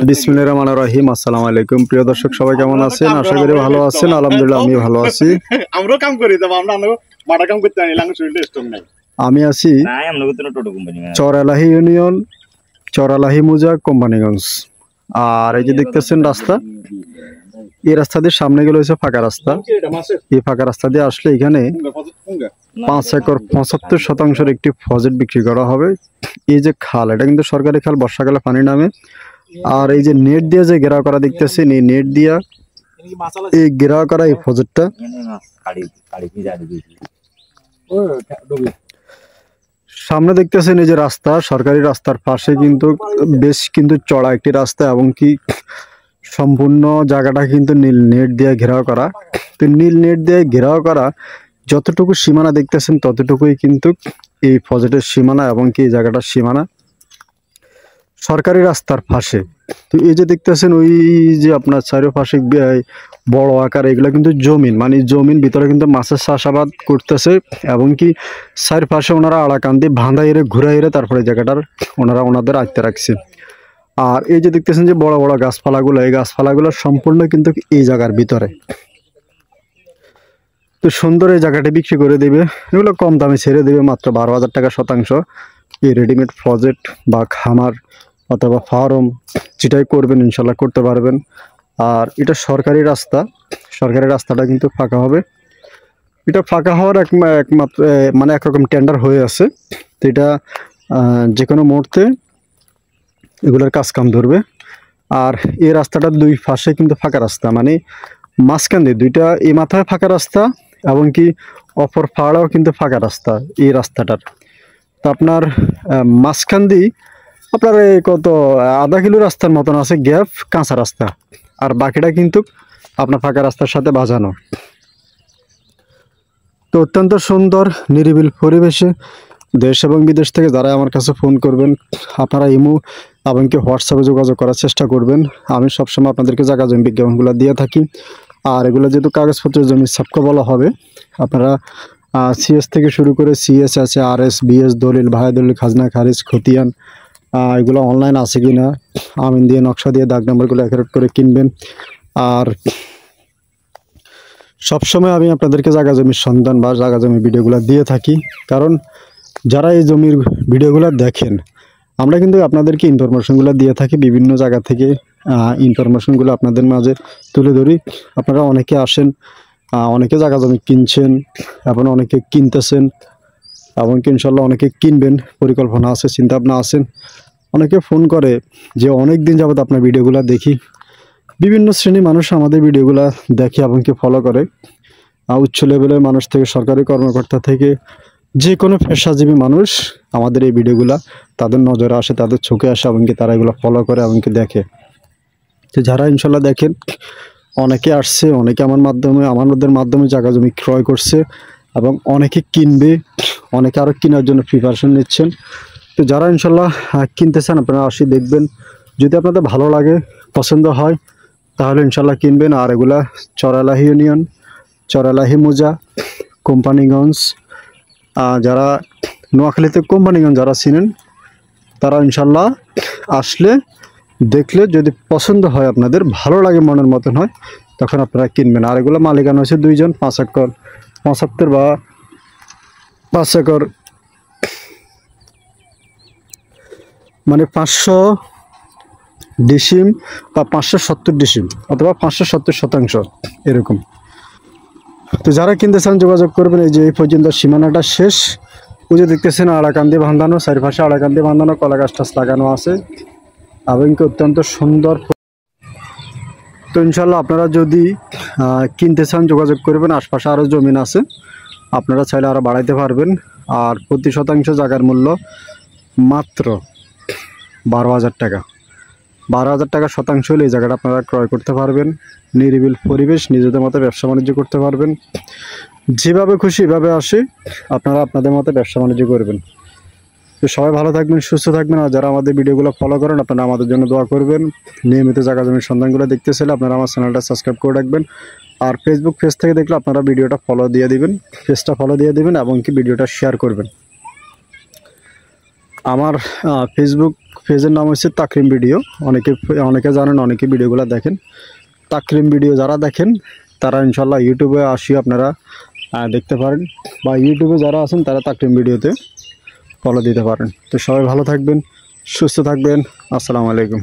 বিসমিল্লাহির রহমানির রহিম। আসসালামু আলাইকুম প্রিয় দর্শক, সবাই কেমন আছেন? আশা করি ভালো আছেন। আলহামদুলিল্লাহ আমি ভালো আছি। আমরাও কাম করি, তবে আমরা মাঠে কাম করতে আনি লাঙ্গ শরীরে স্ট্রং নাই। আমি আছি চরালাহি ইউনিয়ন, চরালাহি মুজা, কোম্পানিগঞ্জ। আর এই যে দেখতেছেন রাস্তা, এই রাস্তা দিয়ে সামনে গেলে হচ্ছে ফাঁকা রাস্তা। এই ফাঁকা রাস্তা দিয়ে আসলে এখানে 5 একর 75% একটি প্রজেক্ট বিক্রি করা হবে। এই যে খাল, এটা কিন্তু সরকারি খাল, বর্ষাকালে পানি নামে। আর এই যে নেট দিয়ে যে ঘেরাও করা দেখতেছেন, এই নেট দিয়া এই ঘেরাও করা এই প্রজেক্টটা। সামনে দেখতেছেন এই যে রাস্তা, সরকারি রাস্তার পাশে কিন্তু বেশ কিন্তু চড়া একটি রাস্তা, এবং কি সম্পূর্ণ জায়গাটা কিন্তু নীল নেট দিয়ে ঘেরাও করা। তো নীল নেট দিয়ে ঘেরাও করা যতটুকু সীমানা দেখতেছেন ততটুকুই কিন্তু এই প্রজেক্টের সীমানা, এবং কি এই জায়গাটার সীমানা সরকারি রাস্তার পাশে। তো এই যে দেখতেছেন ওই যে আপনার চারিপাশে বড় আকার, এগুলো কিন্তু জমিন, মানে জমিন ভিতরে কিন্তু মাছের চাষাবাদ করতেছে, এবং কি চারিপাশে ওনারা আড়াকান্দি ভাঁড়াইরে ঘুরাইরে তারপরে জায়গাটার ওনাদের আয়ত্তে রাখছে। আর এই যে দেখতেছেন যে বড় বড় গাছপালাগুলো, এই গাছপালাগুলো সম্পূর্ণ কিন্তু এই জায়গার ভিতরে। তো সুন্দর এই জায়গাটা বিক্রি করে দেবে, এগুলো কম দামে ছেড়ে দেবে মাত্র 12,000 টাকা শতাংশ। এই রেডিমেড প্রজেক্ট বা খামার অথবা ফার্ম যেটাই করবেন ইনশাল্লাহ করতে পারবেন। আর এটা সরকারি রাস্তা, সরকারি রাস্তাটা কিন্তু ফাঁকা হবে। এটা ফাঁকা হওয়ার একমাত্র মানে একরকম টেন্ডার হয়ে আছে। তো এটা যে কোনো মুহূর্তে এগুলোর কাজ কাম ধরবে। আর এই রাস্তাটার দুই পাশে কিন্তু ফাঁকা রাস্তা, মানে মাঝখান দিয়ে দুইটা, এই মাথায় ফাঁকা রাস্তা এবং কি অপর পাড়াও কিন্তু ফাঁকা রাস্তা এই রাস্তাটার। তো আপনার মাঝখান দিয়ে আপনার কত আধা কিলো রাস্তার মতন আছে গ্যাপ, কাঁচা রাস্তা, আর বাকিটা কিন্তু আপনার ফাঁকা রাস্তার সাথে বাজানো। তো অত্যন্ত সুন্দর নিরিবিল পরিবেশে দেশ এবং বিদেশ থেকে যারা আমার কাছে ফোন করবেন, আপনারা ইমো এবং কি হোয়াটসঅ্যাপে যোগাযোগ করার চেষ্টা করবেন। আমি সবসময় আপনাদেরকে জায়গা জমি বিজ্ঞাপনগুলো দিয়ে থাকি। আর এগুলো যেহেতু কাগজপত্রের জমি সাবকা বলা হবে, আপনারা সিএস থেকে শুরু করে সিএস আছে, আরএস, বিএস, দলিল, ভায়া দলিল, খাজনা খারিজ, খতিয়ান, এগুলো অনলাইন আছে কিনা, আমিন দিয়ে নকশা দিয়ে দাগ নাম্বারগুলো অ্যাকুরেট করে কিনবেন। আর সবসময় আমি আপনাদেরকে জায়গা জমির সন্ধান বা জায়গা জমির ভিডিওগুলো দিয়ে থাকি, কারণ যারা এই জমির ভিডিওগুলো দেখেন, আমরা কিন্তু আপনাদেরকে ইনফরমেশনগুলো দিয়ে থাকি বিভিন্ন জায়গা থেকে। ইনফরমেশনগুলো আপনাদের মাঝে তুলে ধরি। আপনারা অনেকে আসেন, অনেকে জায়গা জমি কিনছেন, এবং অনেকে কিনতেছেন, এবং ইনশাল্লাহ অনেকে কিনবেন, পরিকল্পনা আছে, চিন্তা ভাবনা আছেন। অনেকে ফোন করে যে অনেক দিন যাবত আপনার ভিডিওগুলো দেখি। বিভিন্ন শ্রেণীর মানুষ আমাদের ভিডিওগুলো দেখে এবং কি ফলো করে। উচ্চ লেভেলের মানুষ থেকে সরকারি কর্মকর্তা থেকে যে কোনো পেশাজীবী মানুষ আমাদের এই ভিডিওগুলো তাদের নজরে আসে, তাদের চোখে আসে, এবং কি তারা এগুলো ফলো করে এবং কি দেখে। তো যারা ইনশাল্লাহ দেখেন, অনেকে আসছে, অনেকে আমাদের মাধ্যমে জায়গা জমি ক্রয় করছে, এবং অনেকে কিনবে, অনেকে আরও কেনার জন্য প্রিপারেশন নিচ্ছেন। তো যারা ইনশাল্লাহ কিনতে চান, আপনারা আসি দেখবেন, যদি আপনাদের ভালো লাগে, পছন্দ হয়, তাহলে ইনশাল্লাহ কিনবেন। আর এগুলা চরালাহি ইউনিয়ন, চরালাহি মুজা, কোম্পানিগঞ্জ। যারা নোয়াখালীতে কোম্পানিগঞ্জ যারা চিনেন, তারা ইনশাল্লাহ আসলে দেখলে যদি পছন্দ হয়, আপনাদের ভালো লাগে, মনের মতন হয়, তখন আপনারা কিনবেন। আর এগুলো মালিকানা হচ্ছে 2 জন, 5 একর 75 বা 5 একর, মানে 500 ডিসিম বা 570 ডিসিম অথবা 570% এরকম। তো যারা কিনতে চান যোগাযোগ করবেন। এই যে এই পর্যন্ত সীমানাটা শেষ। ওই যে দেখতেছেন আড়াকান্দি বাঁধানো, চারিপাশে আড়াকান্দি বাঁধানো, কলা গাছ টাছ লাগানো আছে, এবং কি অত্যন্ত সুন্দর। তো ইনশাল্লাহ আপনারা যদি কিনতে চান যোগাযোগ করবেন। আশপাশে আরও জমিন আছে, আপনারা চাইলে আরও বাড়াইতে পারবেন। আর প্রতি শতাংশ জায়গার মূল্য মাত্র 12,000 টাকা। 12,000 টাকা শতাংশ হলে এই জায়গাটা আপনারা ক্রয় করতে পারবেন। নিরিবিল পরিবেশ, নিজেদের মতো ব্যবসা বাণিজ্য করতে পারবেন। যেভাবে খুশি এভাবে আসে, আপনারা আপনাদের মতো ব্যবসা বাণিজ্য করবেন। তো সবাই ভালো থাকবেন, সুস্থ থাকবেন। আর যারা আমাদের ভিডিওগুলো ফলো করেন, আপনারা আমাদের জন্য দোয়া করবেন। নিয়মিত জায়গা জমির সন্ধানগুলো দেখতে চাইলে আপনারা আমার চ্যানেলটা সাবস্ক্রাইব করে রাখবেন। আর ফেসবুক পেজ থেকে দেখলে আপনারা ভিডিওটা ফলো দিয়ে দিবেন, পেজটা ফলো দিয়ে দিবেন, এবং কি ভিডিওটা শেয়ার করবেন। আমার ফেসবুক পেজের নাম হচ্ছে তাকরিম ভিডিও। অনেকে জানেন, অনেকে ভিডিওগুলো দেখেন। তাকরিম ভিডিও যারা দেখেন তারা ইনশাল্লাহ ইউটিউবে আসি আপনারা দেখতে পারেন, বা ইউটিউবে যারা আছেন তারা তাকরিম ভিডিওতে ফলো দিতে পারেন। তো সবাই ভালো থাকবেন, সুস্থ থাকবেন। আসসালামু আলাইকুম।